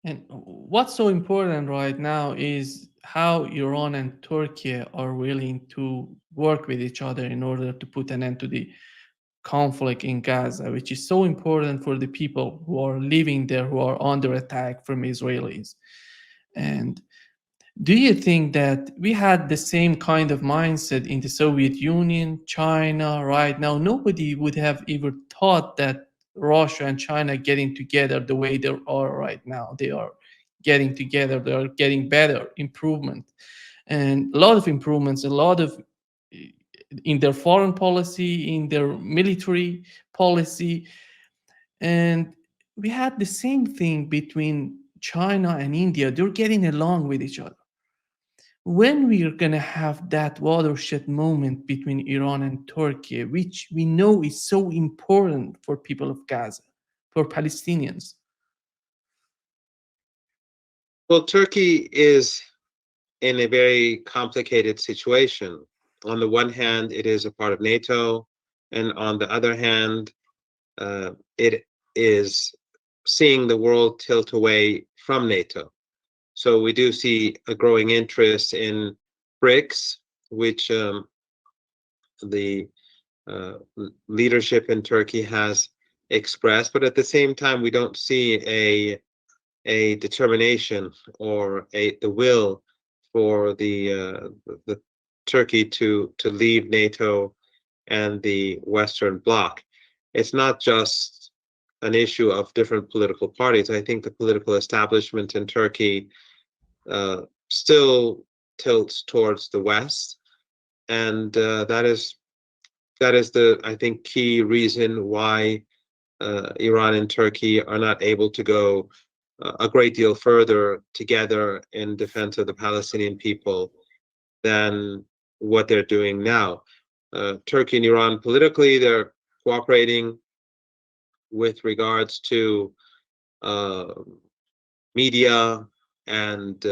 And what's so important right now is how Iran and Turkey are willing to work with each other in order to put an end to the conflict in Gaza, which is so important for the people who are living there, who are under attack from Israelis. And do you think that we had the same kind of mindset in the Soviet Union, China right now? Nobody would have ever thought that Russia and China getting together the way they are right now. They are getting together, they are getting better, improvement, and a lot of improvements, a lot of in their foreign policy, in their military policy. And we had the same thing between China and India. They're getting along with each other. When we are going to have that watershed moment between Iran and Turkey, which we know is so important for people of Gaza, for Palestinians? Well, Turkey is in a very complicated situation. On the one hand, it is a part of NATO, and on the other hand, it is seeing the world tilt away from NATO. So we do see a growing interest in BRICS, which the leadership in Turkey has expressed, but at the same time, we don't see a determination or the will for the Turkey to leave NATO and the Western Bloc. It's not just an issue of different political parties. I think the political establishment in Turkey still tilts towards the West, and that is the, I think, key reason why Iran and Turkey are not able to go a great deal further together in defense of the Palestinian people than what they're doing now. Turkey and Iran politically, they're cooperating with regards to uh, media and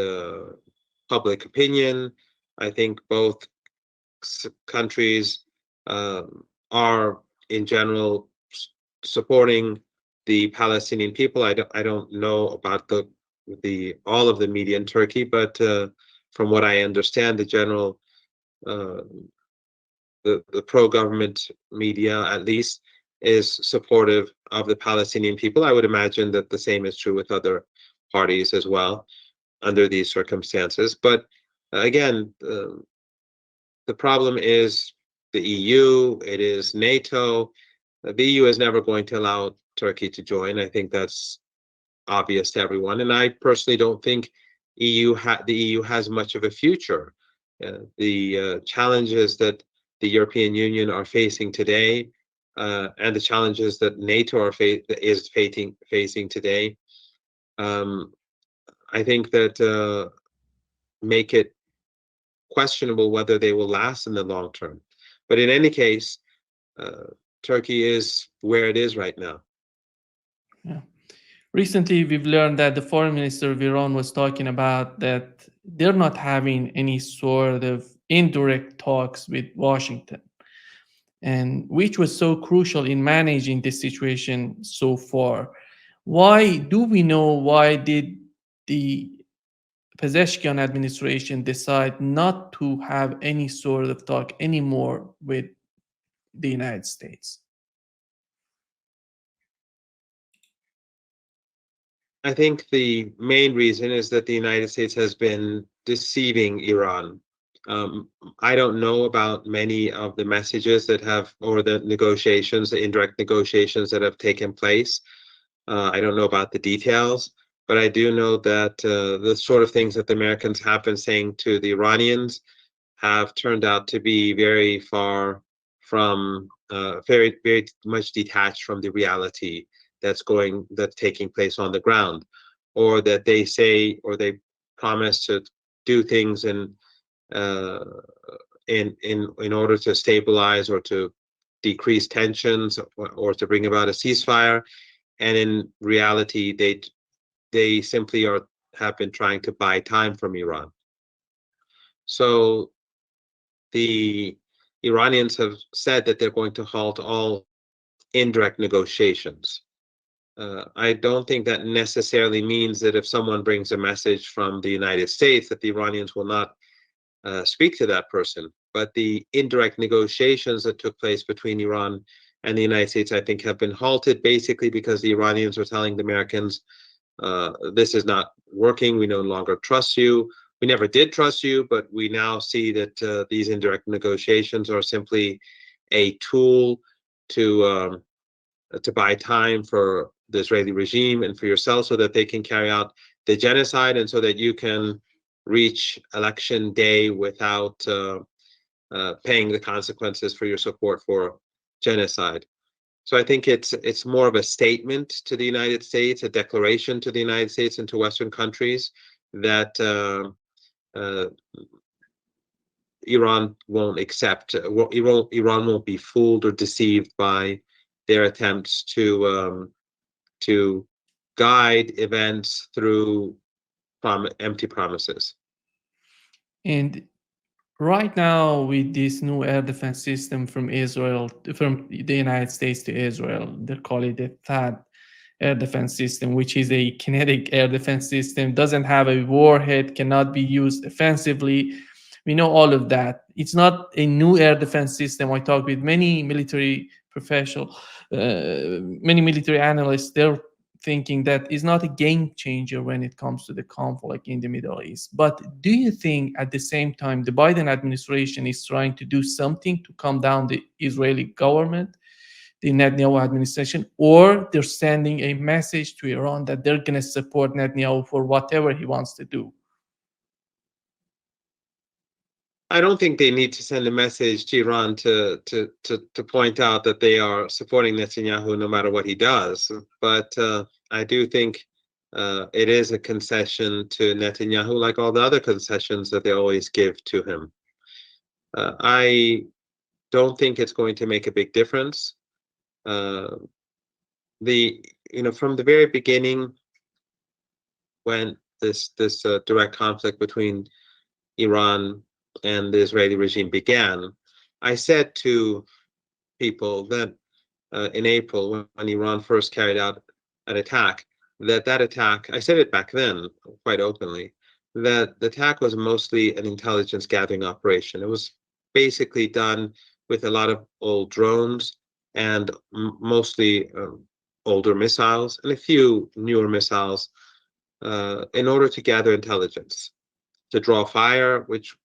public opinion. I think both countries are, in general, supporting the Palestinian people. I don't know about the all of the media in Turkey, but from what I understand, the general uh, the pro-government media, at least, is supportive of the Palestinian people. I would imagine that the same is true with other parties as well under these circumstances. But again, the problem is the EU, it is NATO. The EU is never going to allow Turkey to join. I think that's obvious to everyone. And I personally don't think the EU has much of a future. The challenges that the European Union are facing today, and the challenges that NATO is facing today, um, I think that make it questionable whether they will last in the long term. But in any case, uh, Turkey is where it is right now. Yeah. Recently, we've learned that the foreign minister of Iran was talking about that they're not having any sort of indirect talks with Washington, and which was so crucial in managing this situation so far. Why do we know why did the Pezeshkian administration decide not to have any sort of talk anymore with the United States? I think the main reason is that the United States has been deceiving Iran. Um, I don't know about many of the messages that have, or the negotiations, the indirect negotiations that have taken place. I don't know about the details, but I do know that the sort of things that the Americans have been saying to the Iranians have turned out to be very far from, very, very much detached from the reality that's taking place on the ground, or that they say or they promise to do things uh, in order to stabilize or to decrease tensions, or to bring about a ceasefire, and in reality they simply are have been trying to buy time from Iran. So the Iranians have said that they're going to halt all indirect negotiations. I don't think that necessarily means that if someone brings a message from the United States, that the Iranians will not speak to that person. But the indirect negotiations that took place between Iran and the United States, I think, have been halted basically because the Iranians were telling the Americans, this is not working. We no longer trust you. We never did trust you, but we now see that these indirect negotiations are simply a tool to buy time for the Israeli regime and for yourself so that they can carry out the genocide and so that you can reach election day without paying the consequences for your support for genocide. So I think it's more of a statement to the United States, a declaration to the United States and to Western countries that uh, Iran won't accept. Iran won't be fooled or deceived by their attempts to guide events through empty promises. And right now, with this new air defense system from Israel, from the United States to Israel, they call it the THAAD air defense system, which is a kinetic air defense system, doesn't have a warhead, cannot be used offensively. We know all of that. It's not a new air defense system. I talked with many military professional, many military analysts. They're thinking that is not a game changer when it comes to the conflict in the Middle East. But do you think at the same time the Biden administration is trying to do something to calm down the Israeli government, the Netanyahu administration, or they're sending a message to Iran that they're going to support Netanyahu for whatever he wants to do? I don't think they need to send a message to Iran to point out that they are supporting Netanyahu no matter what he does. But I do think it is a concession to Netanyahu, like all the other concessions that they always give to him. I don't think it's going to make a big difference. Uh, the from the very beginning, when this direct conflict between Iran and the Israeli regime began, I said to people that in April, when Iran first carried out an attack, that attack, I said it back then quite openly, that the attack was mostly an intelligence gathering operation. It was basically done with a lot of old drones and mostly older missiles and a few newer missiles in order to gather intelligence, to draw fire, which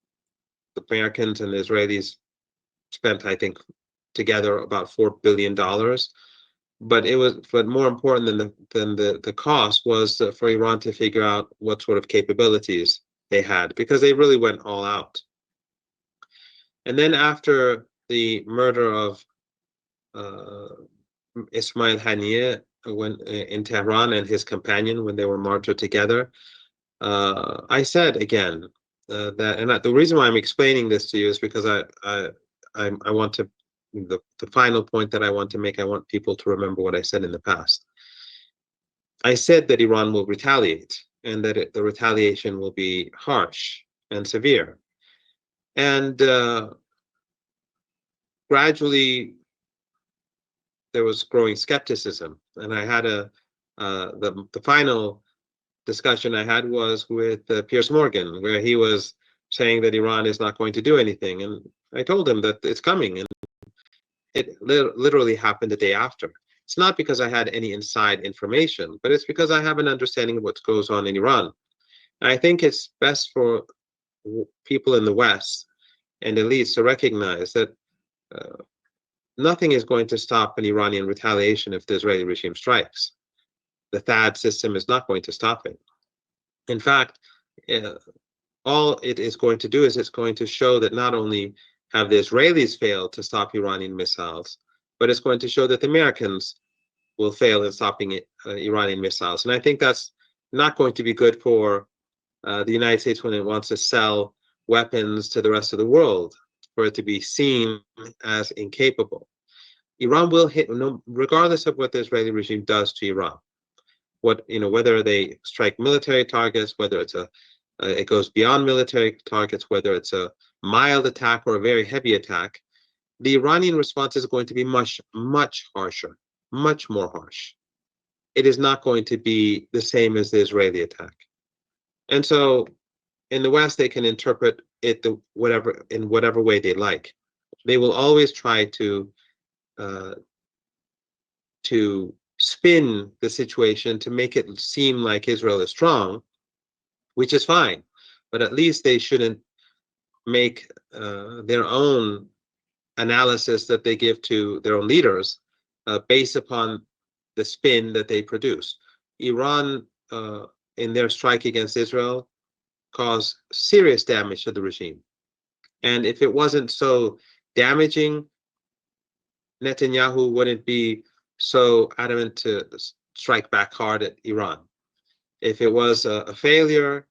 the Americans and the Israelis spent, I think, together about $4 billion. But more important than the cost was for Iran to figure out what sort of capabilities they had, because they really went all out. And then after the murder of uh, Ismail Haniyeh when in Tehran and his companion when they were martyred together, I said again that, and the reason why I'm explaining this to you is because I want to the final point that I want to make. I want people to remember what I said in the past. I said that Iran will retaliate and that the retaliation will be harsh and severe. And gradually there was growing skepticism, and I had the final discussion I had was with Piers Morgan, where he was saying that Iran is not going to do anything, and I told him that it's coming, and it literally happened the day after. It's not because I had any inside information, but it's because I have an understanding of what goes on in Iran. And I think it's best for people in the West and elites to recognize that uh, nothing is going to stop an Iranian retaliation if the Israeli regime strikes. The THAAD system is not going to stop it. In fact, uh, all it is going to do is it's going to show that not only have the Israelis failed to stop Iranian missiles, but it's going to show that the Americans will fail in stopping Iranian missiles. And I think that's not going to be good for the United States when it wants to sell weapons to the rest of the world, for it to be seen as incapable. Iran will hit, no, regardless of what the Israeli regime does to Iran. Whether they strike military targets, whether it goes beyond military targets, whether it's a mild attack or a very heavy attack, the Iranian response is going to be much, much harsher, much more harsh. it is not going to be the same as the Israeli attack. And so in the West, they can interpret it in whatever way they like. They will always try uh, to spin the situation to make it seem like Israel is strong, which is fine. But at least they shouldn't make their own analysis that they give to their own leaders based upon the spin that they produce. Iran, in their strike against Israel, caused serious damage to the regime. And if it wasn't so damaging, Netanyahu wouldn't be so adamant to strike back hard at Iran. If it was a failure,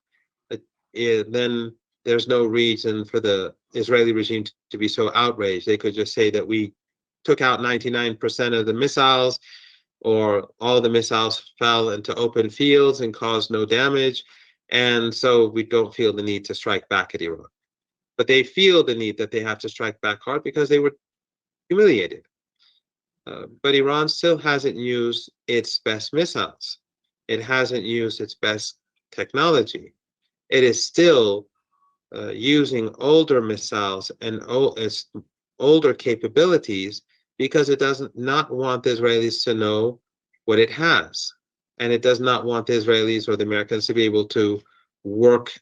then there's no reason for the Israeli regime to be so outraged. They could just say that we took out 99% of the missiles, or all the missiles fell into open fields and caused no damage, and so we don't feel the need to strike back at Iran. But they feel the need that they have to strike back hard because they were humiliated. But Iran still hasn't used its best missiles. It hasn't used its best technology. It is still using older missiles and its older capabilities because it does not want the Israelis to know what it has. And it does not want the Israelis or the Americans to be able to work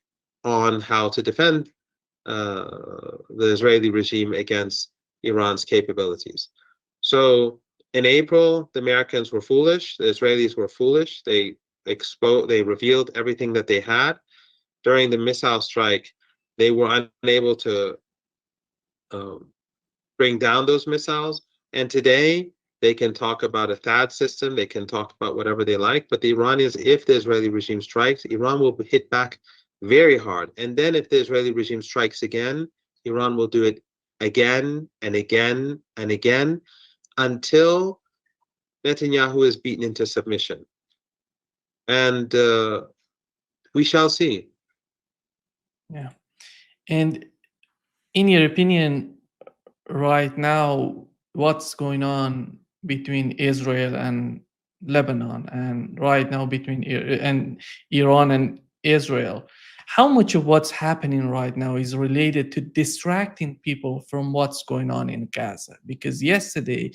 on how to defend the Israeli regime against Iran's capabilities. So in April, the Americans were foolish. The Israelis were foolish. They revealed everything that they had. During the missile strike, they were unable to um, bring down those missiles. And today, they can talk about a THAAD system. They can talk about whatever they like. But the Iranians, if the Israeli regime strikes, Iran will hit back very hard. And then if the Israeli regime strikes again, Iran will do it again and again and again until Netanyahu is beaten into submission. And we shall see. Yeah. And in your opinion, right now, what's going on between Israel and Lebanon, and right now between and Iran and Israel? How much of what's happening right now is related to distracting people from what's going on in Gaza? Because yesterday,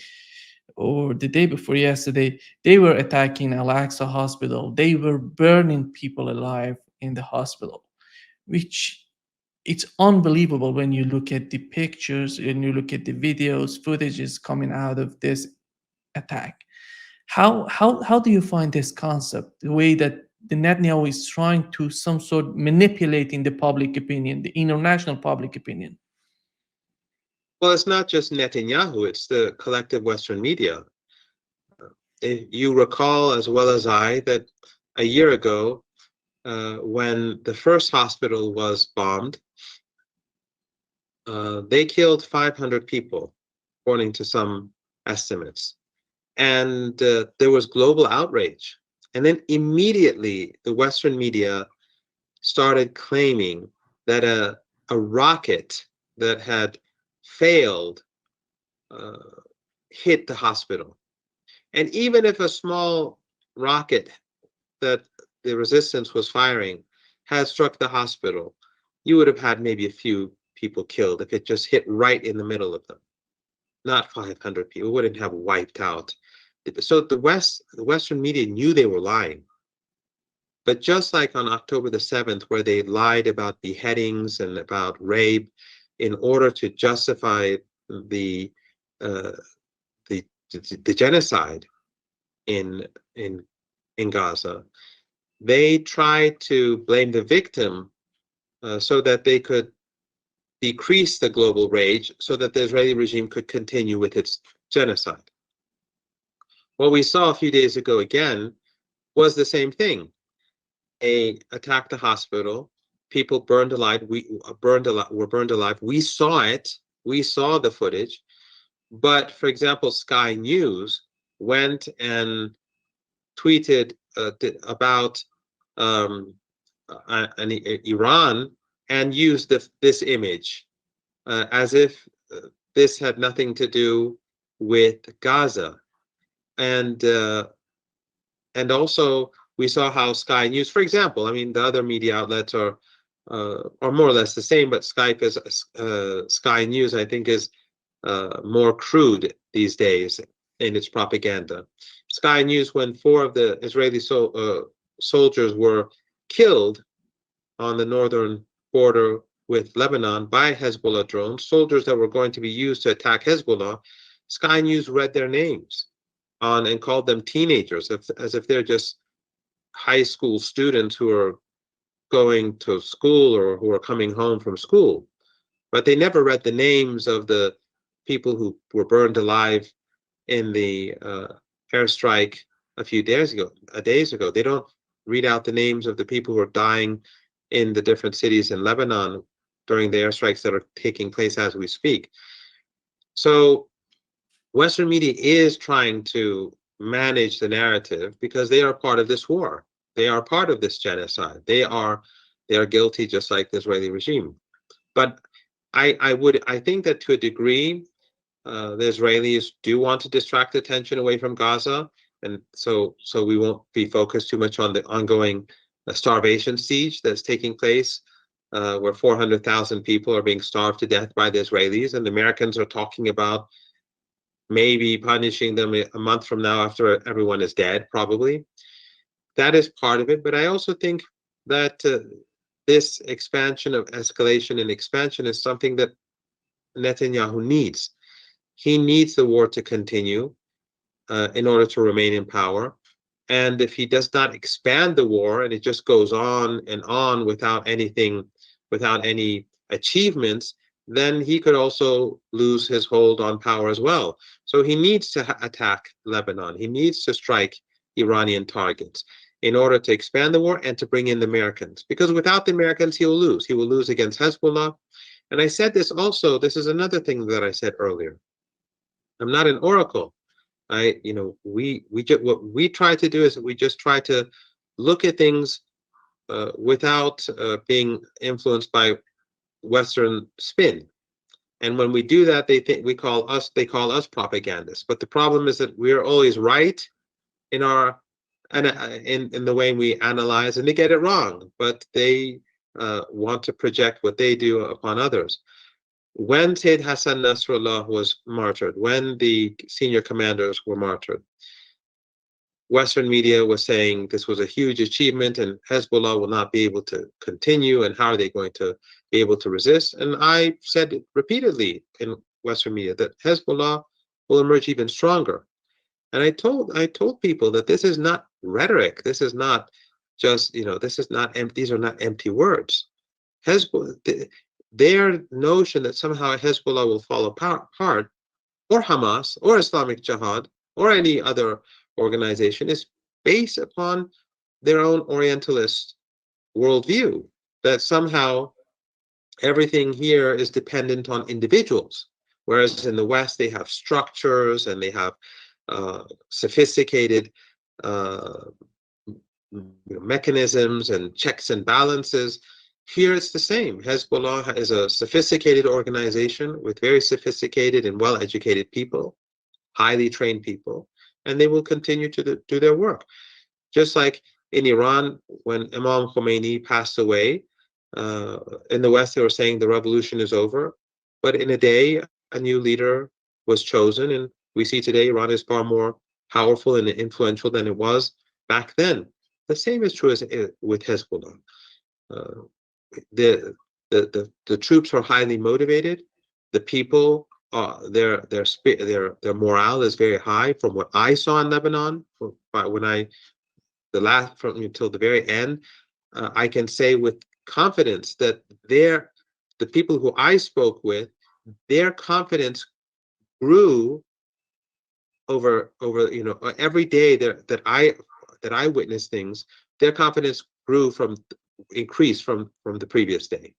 or the day before yesterday, they were attacking Al Aqsa Hospital. They were burning people alive in the hospital, which it's unbelievable when you look at the pictures and you look at the videos, footages coming out of this attack. How do you find this concept, the way that the Netanyahu is trying to some sort manipulating the public opinion, the international public opinion? Well, it's not just Netanyahu, it's the collective Western media. You recall as well as I that a year ago, when the first hospital was bombed, they killed 500 people, according to some estimates. And there was global outrage. And then immediately, the Western media started claiming that a rocket that had failed uh, hit the hospital. And even if a small rocket that the resistance was firing had struck the hospital, you would have had maybe a few people killed if it just hit right in the middle of them. Not 500 people. It wouldn't have wiped out. So the Western media knew they were lying. But just like on October the 7th, where they lied about beheadings and about rape in order to justify the uh, the, the genocide in in in Gaza, they tried to blame the victim so that they could decrease the global rage, so that the Israeli regime could continue with its genocide. What we saw a few days ago again was the same thing. They attacked the hospital. People burned alive. Were burned alive. We saw it. We saw the footage. But for example, Sky News went and tweeted about Iran and used this image as if this had nothing to do with Gaza. And And also, we saw how Sky News, for example, I mean, the other media outlets are more or less the same, but Sky News, I think, is more crude these days in its propaganda. Sky News, when four of the Israeli soldiers were killed on the northern border with Lebanon by Hezbollah drones, soldiers that were going to be used to attack Hezbollah, Sky News read their names on and called them teenagers, as if they're just high school students who are going to school or who are coming home from school. But they never read the names of the people who were burned alive in the airstrike a few days ago. They don't read out the names of the people who are dying in the different cities in Lebanon during the airstrikes that are taking place as we speak. So Western media is trying to manage the narrative because they are part of this war. They are part of this genocide. They are guilty just like the Israeli regime. But I think that to a degree, the Israelis do want to distract attention away from Gaza, and so we won't be focused too much on the ongoing starvation siege that's taking place, where 400,000 people are being starved to death by the Israelis, and the Americans are talking about maybe punishing them a month from now after everyone is dead, probably. That is part of it, but I also think that this expansion of escalation and expansion is something that Netanyahu needs. He needs the war to continue in order to remain in power. And if he does not expand the war and it just goes on and on without anything, without any achievements, then he could also lose his hold on power as well. So he needs to attack Lebanon. He needs to strike Iranian targets in order to expand the war and to bring in the Americans. Because without the Americans, he will lose. He will lose against Hezbollah. And I said this also, this is another thing that I said earlier. I'm not an oracle. What we try to do is we just try to look at things without being influenced by Western spin. And when we do that, they call us propagandists. But the problem is that we're always right in our in the way we analyze, and they get it wrong. But they want to project what they do upon others. When Sayyid Hassan Nasrallah was martyred, when the senior commanders were martyred, Western media was saying this was a huge achievement and Hezbollah will not be able to continue, and how are they going to be able to resist? And I said repeatedly in Western media that Hezbollah will emerge even stronger. And I told people that this is not rhetoric. This is not just, this is not empty, these are not empty words. Hezbollah, their notion that somehow Hezbollah will fall apart, or Hamas, or Islamic Jihad, or any other organization is based upon their own Orientalist worldview, that somehow everything here is dependent on individuals, whereas in the West they have structures and they have sophisticated mechanisms and checks and balances. Here it's the same. Hezbollah is a sophisticated organization with very sophisticated and well-educated people, highly trained people, and they will continue to do their work. Just like in Iran, when Imam Khomeini passed away, in the West they were saying the revolution is over, but in a day a new leader was chosen, and we see today Iran is far more powerful and influential than it was back then. The same is true with Hezbollah. Uh, the troops are highly motivated. The people, their morale is very high. From what I saw in Lebanon, from until the very end, I can say with confidence that the people who I spoke with, their confidence grew over every day that I witnessed things. Their confidence increased from the previous day.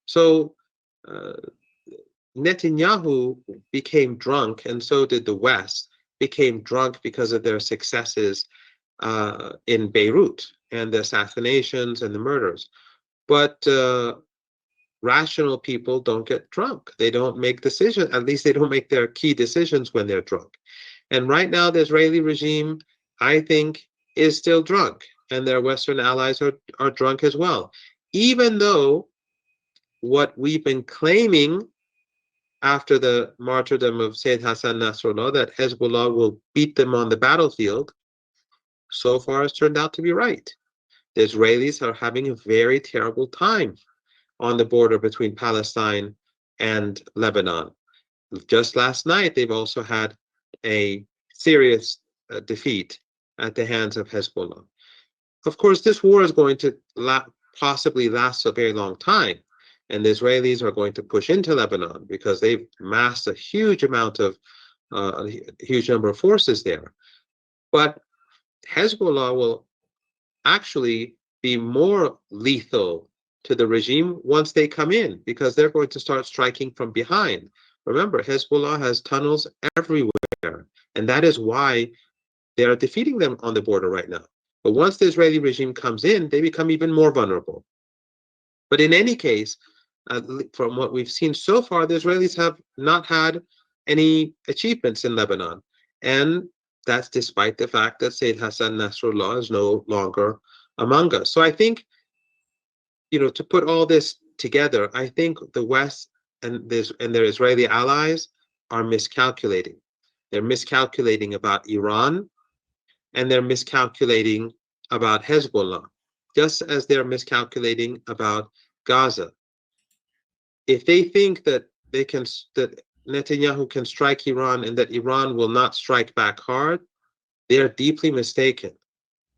So Netanyahu became drunk, and so did the West, became drunk because of their successes in Beirut and the assassinations and the murders. But rational people don't get drunk. They don't make decisions. At least they don't make their key decisions when they're drunk. And right now, the Israeli regime I think, is still drunk, and their Western allies are drunk as well. Even though what we've been claiming after the martyrdom of Sayyid Hassan Nasrallah, that Hezbollah will beat them on the battlefield, so far has turned out to be right. The Israelis are having a very terrible time on the border between Palestine and Lebanon. Just last night, they've also had a serious defeat at the hands of Hezbollah. Of course, this war is going to possibly last a very long time, and the Israelis are going to push into Lebanon because they've massed a huge amount of a huge number of forces there. But Hezbollah will actually be more lethal to the regime once they come in, because they're going to start striking from behind. Remember, Hezbollah has tunnels everywhere, and that is why they are defeating them on the border right now. But once the Israeli regime comes in, they become even more vulnerable. But in any case, from what we've seen so far, the Israelis have not had any achievements in Lebanon. And that's despite the fact that Sayyid Hassan Nasrallah is no longer among us. So I think, to put all this together, I think the West and their Israeli allies are miscalculating. They're miscalculating about Iran, and they're miscalculating about Hezbollah, just as they're miscalculating about Gaza. If they think that that Netanyahu can strike Iran and that Iran will not strike back hard, they are deeply mistaken.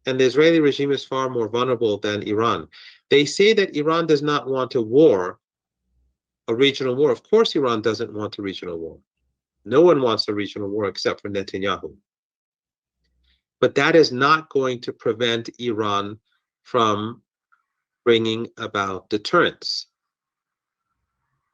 And the Israeli regime is far more vulnerable than Iran. They say that Iran does not want a war, a regional war. Of course, Iran doesn't want a regional war. No one wants a regional war except for Netanyahu. But that is not going to prevent Iran from bringing about deterrence.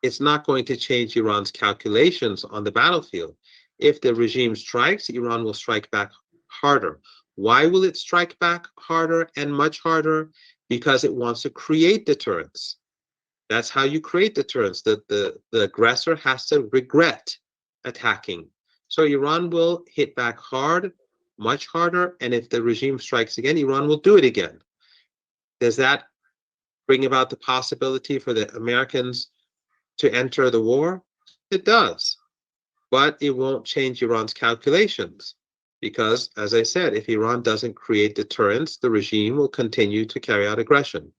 It's not going to change Iran's calculations on the battlefield. If the regime strikes, Iran will strike back harder. Why will it strike back harder and much harder? Because it wants to create deterrence. That's how you create deterrence. The aggressor has to regret attacking. So Iran will hit back hard, much harder, and if the regime strikes again, Iran will do it again. Does that bring about the possibility for the Americans to enter the war? It does, but it won't change Iran's calculations, because, as I said, if Iran doesn't create deterrence, the regime will continue to carry out aggression.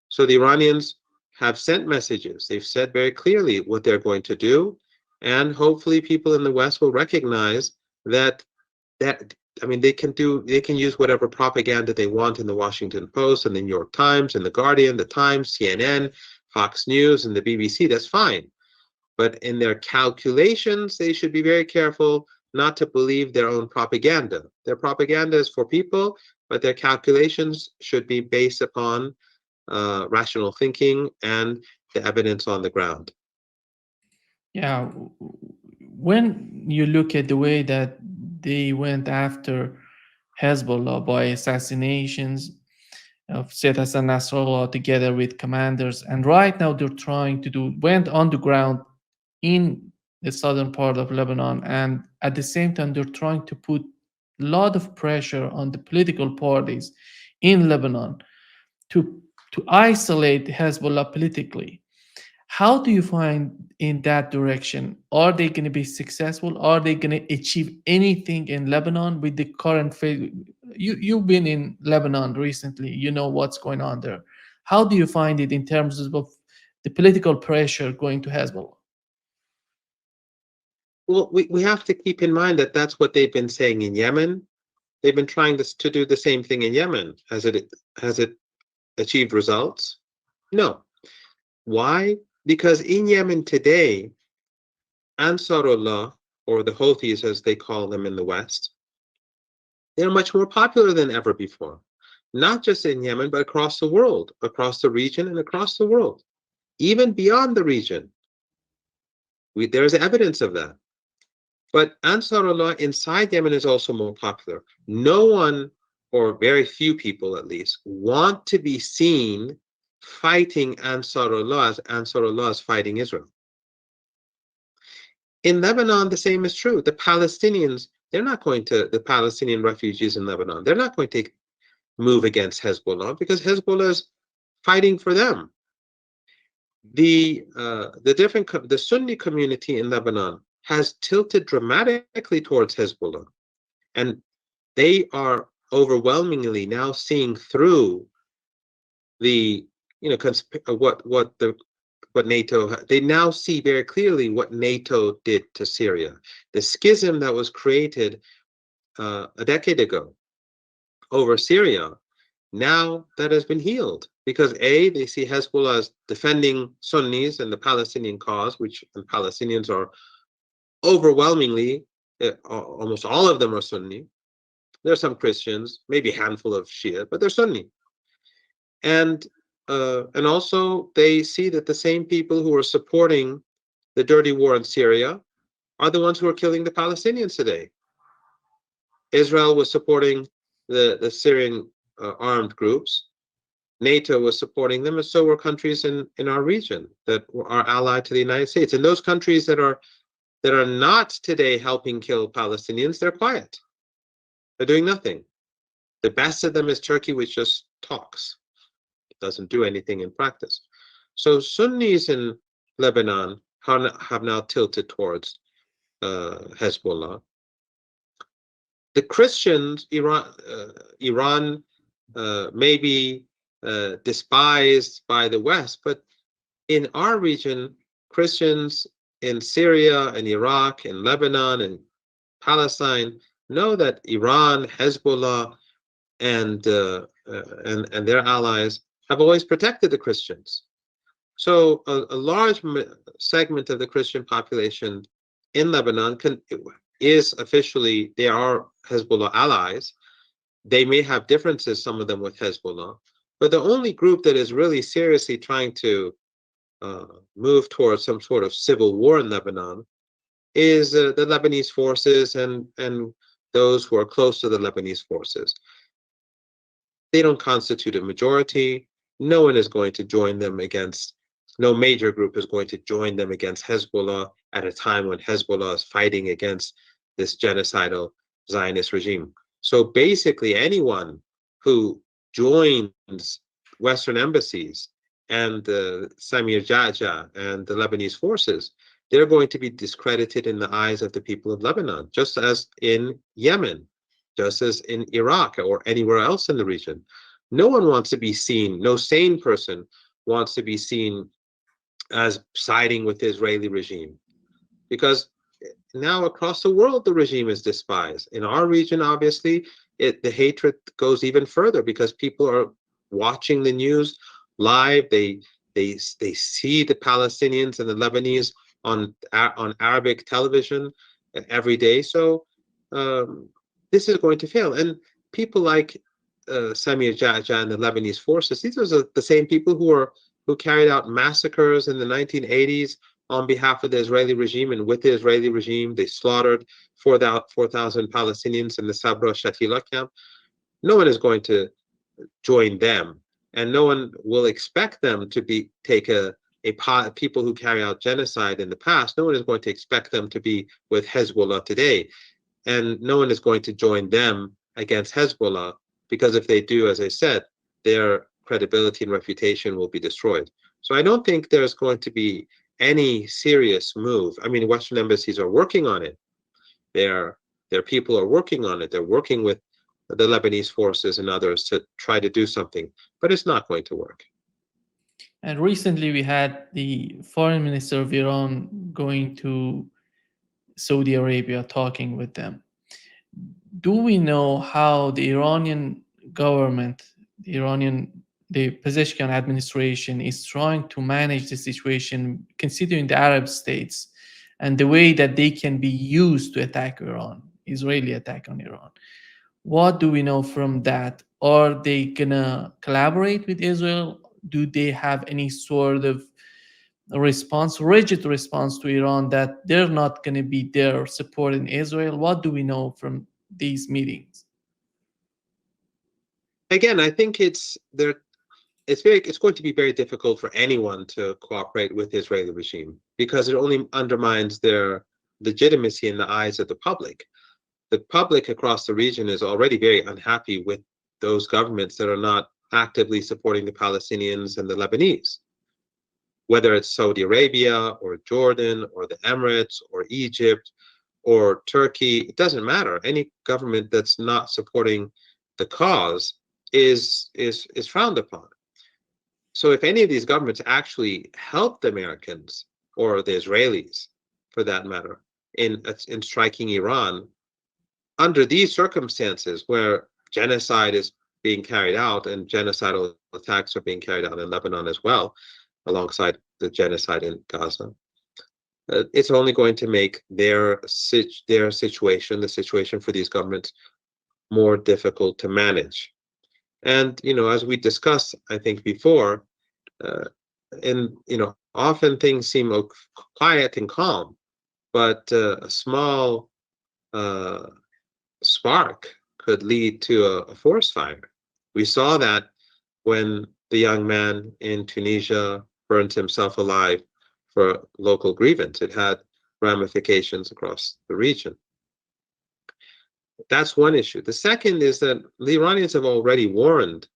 So the Iranians have sent messages. They've said very clearly what they're going to do, and hopefully people in the West will recognize that they can use whatever propaganda they want in the Washington Post and the New York Times and the Guardian, the Times, CNN, Fox News, and the BBC. That's fine. But in their calculations, they should be very careful not to believe their own propaganda. Their propaganda is for people, but their calculations should be based upon rational thinking and the evidence on the ground. Yeah, when you look at the way that they went after Hezbollah by assassinations of Sayyid Hassan Nasrallah together with commanders, and right now they're trying to went on the ground in the southern part of Lebanon, and at the same time they're trying to put a lot of pressure on the political parties in Lebanon to isolate Hezbollah politically. How do you find in that direction? Are they going to be successful? Are they going to achieve anything in Lebanon with the current phase? You've been in Lebanon recently. You know what's going on there. How do you find it in terms of the political pressure going to Hezbollah? Well, we have to keep in mind that that's what they've been saying in Yemen. They've been trying to do the same thing in Yemen. Has it achieved results? No. Why? Because in Yemen today, Ansarullah, or the Houthis as they call them in the West, they're much more popular than ever before. Not just in Yemen, but across the world, across the region and across the world, even beyond the region. There's evidence of that. But Ansarullah inside Yemen is also more popular. No one, or very few people at least, want to be seen fighting Ansarullah as Ansarullah is fighting Israel. In Lebanon, the same is true. The Palestinians they're not going to, the Palestinian refugees in Lebanon, they're not going to move against Hezbollah because Hezbollah is fighting for them. The Sunni community in Lebanon has tilted dramatically towards Hezbollah, and they are overwhelmingly now seeing through the what NATO, they now see very clearly what NATO did to Syria. The schism that was created a decade ago over Syria, now that has been healed because they see Hezbollah as defending Sunnis and the Palestinian cause, which and Palestinians are overwhelmingly, almost all of them are Sunni. There are some Christians, maybe a handful of Shia, but they're Sunni. And also they see that the same people who are supporting the dirty war in Syria are the ones who are killing the Palestinians today. Israel was supporting the Syrian armed groups. NATO was supporting them, and so were countries in our region that are allied to the United States. And those countries that are not today helping kill Palestinians, they're quiet. They're doing nothing. The best of them is Turkey, which just talks. It doesn't do anything in practice. So Sunnis in Lebanon have now tilted towards Hezbollah. The Christians, Iran may be despised by the West, but in our region, Christians in Syria and Iraq and Lebanon and Palestine know that Iran, Hezbollah, and their allies have always protected the Christians. So a large segment of the Christian population in Lebanon is officially, they are Hezbollah allies. They may have differences, some of them with Hezbollah, but the only group that is really seriously trying to move towards some sort of civil war in Lebanon is the Lebanese forces and those who are close to the Lebanese forces. They don't constitute a majority. No one is going to join them against, no major group is going to join them against Hezbollah at a time when Hezbollah is fighting against this genocidal Zionist regime. So basically, anyone who joins Western embassies and Samir Jaja and the Lebanese forces, they're going to be discredited in the eyes of the people of Lebanon, just as in Yemen, just as in Iraq or anywhere else in the region. No one wants to be seen, no sane person wants to be seen as siding with the Israeli regime, because now across the world the regime is despised. In our region, obviously, the hatred goes even further because people are watching the news live. They see the Palestinians and the Lebanese on Arabic television every day. So this is going to fail. And people like Samir Jaja and the Lebanese forces, these are the same people who carried out massacres in the 1980s on behalf of the Israeli regime, and with the Israeli regime, they slaughtered 4,000 Palestinians in the Sabra Shatila camp. No one is going to join them, and no one will expect them to take people who carry out genocide in the past. No one is going to expect them to be with Hezbollah today, and no one is going to join them against Hezbollah, because if they do, as I said, their credibility and reputation will be destroyed. So I don't think there's going to be any serious move. I mean, Western embassies are working on it. Their people are working on it. They're working with the Lebanese forces and others to try to do something, but it's not going to work. And recently we had the foreign minister of Iran going to Saudi Arabia talking with them. Do we know how the Iranian government, the Pezeshkian administration is trying to manage the situation, considering the Arab states and the way that they can be used to attack Iran, Israeli attack on Iran? What do we know from that? Are they gonna collaborate with Israel? Do they have any sort of response, rigid response to Iran, that they're not gonna be there supporting Israel? What do we know from these meetings? Again, I think it's going to be very difficult for anyone to cooperate with the Israeli regime because it only undermines their legitimacy in the eyes of the public. the public across the region is already very unhappy with those governments that are not actively supporting the Palestinians and the Lebanese, whether it's Saudi Arabia or Jordan or the Emirates or Egypt or Turkey. It doesn't matter. Any government that's not supporting the cause is frowned upon. So if any of these governments actually help the Americans or the Israelis, for that matter, in striking Iran, under these circumstances where genocide is being carried out and genocidal attacks are being carried out in Lebanon as well, alongside the genocide in Gaza, it's only going to make their situation, the situation for these governments, more difficult to manage. And as we discussed, I think before, and often things seem quiet and calm, but a small spark could lead to a forest fire. We saw that when the young man in Tunisia burned himself alive for a local grievance. It had ramifications across the region. That's one issue. The second is that the Iranians have already warned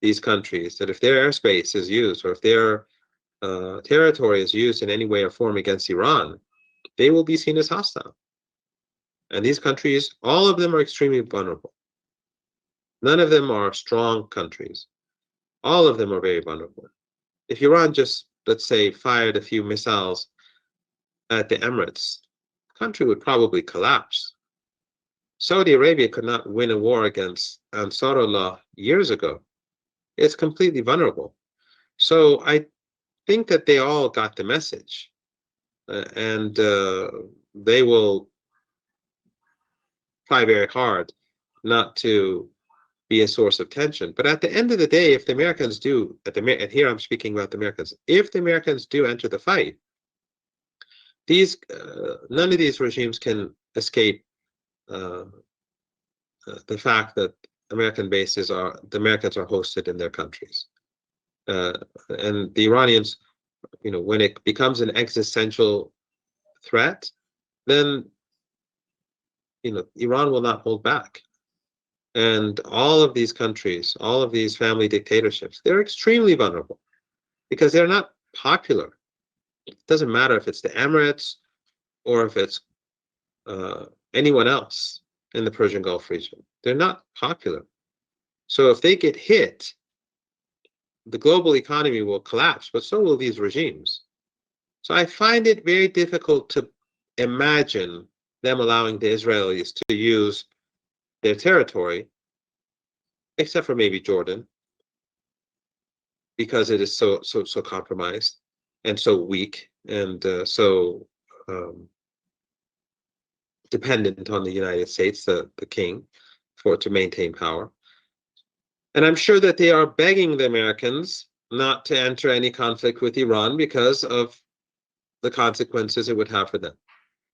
these countries that if their airspace is used or if their territory is used in any way or form against Iran, they will be seen as hostile. And these countries, all of them are extremely vulnerable. None of them are strong countries. All of them are very vulnerable. If Iran just, let's say, fired a few missiles at the Emirates, the country would probably collapse. Saudi Arabia could not win a war against Ansarullah years ago. It's completely vulnerable. So I think that they all got the message, and they will try very hard not to be a source of tension. But at the end of the day, if the Americans do, and here I'm speaking about the Americans, if the Americans do enter the fight, none of these regimes can escape the fact that the Americans are hosted in their countries. And the Iranians, when it becomes an existential threat, then Iran will not hold back. And all of these countries, all of these family dictatorships, they're extremely vulnerable because they're not popular. It doesn't matter if it's the Emirates or if it's anyone else in the Persian Gulf region. They're not popular. So if they get hit, the global economy will collapse, but so will these regimes. So I find it very difficult to imagine them allowing the Israelis to use their territory, except for maybe Jordan, because it is so compromised and so weak and so dependent on the United States, the king, to maintain power. And I'm sure that they are begging the Americans not to enter any conflict with Iran because of the consequences it would have for them.